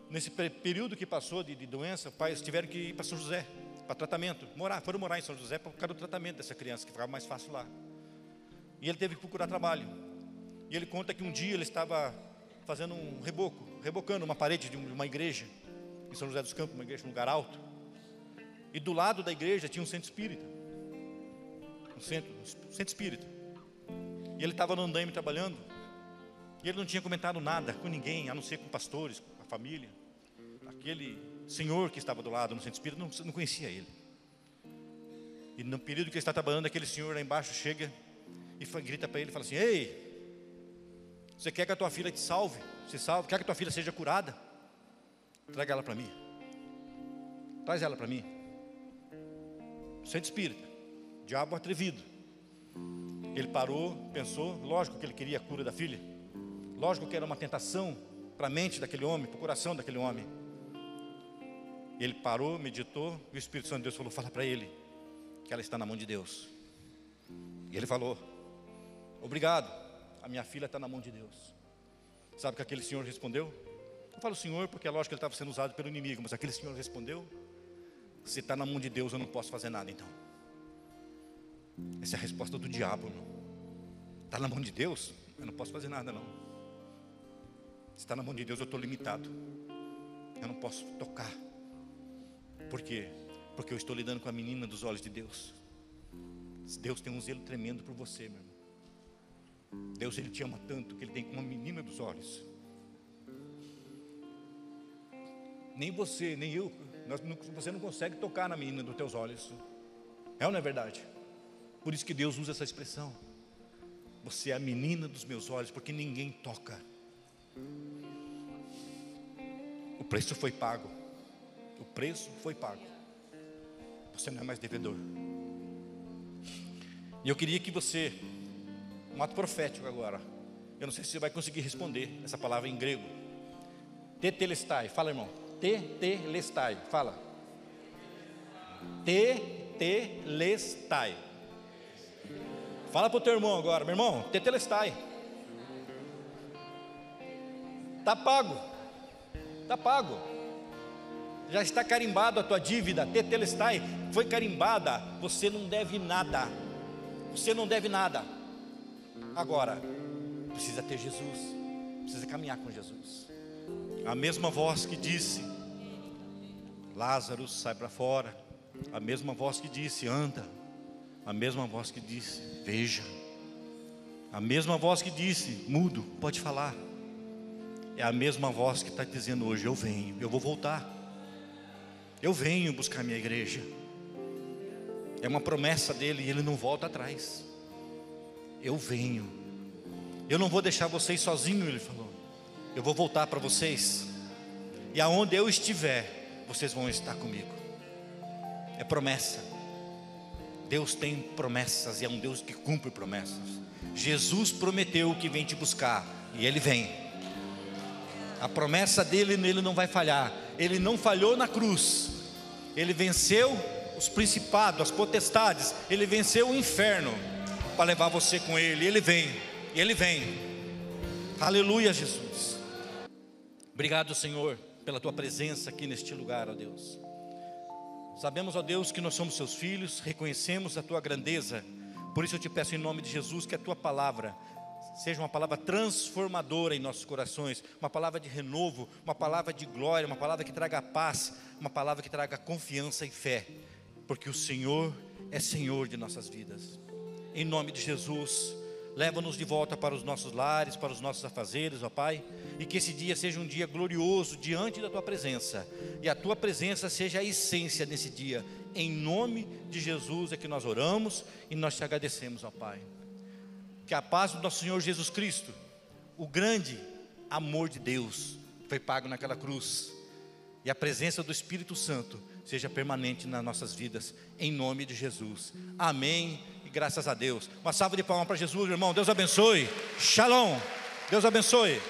nesse período que passou de doença, pais tiveram que ir para São José, para tratamento, foram morar em São José por causa do tratamento dessa criança, que ficava mais fácil lá. E ele teve que procurar trabalho. E ele conta que um dia ele estava fazendo um rebocando uma parede de uma igreja, em São José dos Campos, uma igreja num lugar alto. E do lado da igreja tinha um centro espírita. Um centro espírita. E ele estava no andaime trabalhando. E ele não tinha comentado nada com ninguém, a não ser com pastores, com a família. Aquele senhor que estava do lado no centro espírita não conhecia ele. E no período que ele está trabalhando, aquele senhor lá embaixo chega e grita para ele e fala assim: ei, você quer que a tua filha te salve? Se salve, quer que a tua filha seja curada? Traga ela para mim. Traz ela para mim. Centro espírita, diabo atrevido. Ele parou, pensou, lógico que ele queria a cura da filha. Lógico que era uma tentação para a mente daquele homem, para o coração daquele homem. Ele parou, meditou, e o Espírito Santo de Deus falou: fala para ele que ela está na mão de Deus. E ele falou: obrigado, a minha filha está na mão de Deus. Sabe o que aquele senhor respondeu? Eu falo senhor porque é lógico que ele estava sendo usado pelo inimigo, mas aquele senhor respondeu: se está na mão de Deus, eu não posso fazer nada então. Essa é a resposta do diabo. Está na mão de Deus? Eu não posso fazer nada não. Se está na mão de Deus, eu estou limitado. Eu não posso tocar. Por quê? Porque eu estou lidando com a menina dos olhos de Deus. Deus tem um zelo tremendo por você, meu irmão. Deus, Ele te ama tanto que Ele tem uma menina dos olhos. Nem você, nem eu, você não consegue tocar na menina dos teus olhos. É ou não é verdade? Por isso que Deus usa essa expressão: você é a menina dos meus olhos, porque ninguém toca. O preço foi pago. O preço foi pago. Você não é mais devedor. E eu queria que você, um ato profético agora, eu não sei se você vai conseguir responder essa palavra em grego. Tetelestai, fala irmão. Tetelestai, fala. Tetelestai. Fala para o teu irmão agora, meu irmão, tetelestai. Está pago. Está pago. Já está carimbado a tua dívida. Tetelestai, foi carimbada. Você não deve nada. Você não deve nada. Agora, precisa ter Jesus. Precisa caminhar com Jesus. A mesma voz que disse: Lázaro, sai para fora. A mesma voz que disse: anda. A mesma voz que disse: veja. A mesma voz que disse: mudo, pode falar. É a mesma voz que está dizendo hoje: eu venho, eu vou voltar. Eu venho buscar minha igreja. É uma promessa dele e ele não volta atrás. Eu venho. Eu não vou deixar vocês sozinhos, ele falou. Eu vou voltar para vocês. E aonde eu estiver, vocês vão estar comigo. É promessa. Deus tem promessas e é um Deus que cumpre promessas. Jesus prometeu que vem te buscar e Ele vem. A promessa dele nele não vai falhar. Ele não falhou na cruz. Ele venceu os principados, as potestades. Ele venceu o inferno para levar você com Ele. Ele vem, Ele vem. Aleluia, Jesus. Obrigado, Senhor, pela Tua presença aqui neste lugar, ó Deus. Sabemos, ó Deus, que nós somos Seus filhos. Reconhecemos a Tua grandeza. Por isso eu te peço em nome de Jesus que a Tua palavra seja uma palavra transformadora em nossos corações, uma palavra de renovo, uma palavra de glória, uma palavra que traga paz, uma palavra que traga confiança e fé, porque o Senhor é Senhor de nossas vidas. Em nome de Jesus, leva-nos de volta para os nossos lares, para os nossos afazeres, ó Pai, e que esse dia seja um dia glorioso diante da Tua presença, e a Tua presença seja a essência nesse dia. Em nome de Jesus é que nós oramos e nós te agradecemos, ó Pai. Que a paz do nosso Senhor Jesus Cristo, o grande amor de Deus, foi pago naquela cruz, e a presença do Espírito Santo seja permanente nas nossas vidas, em nome de Jesus. Amém e graças a Deus. Uma salva de palmas para Jesus, irmão. Deus abençoe. Shalom. Deus abençoe.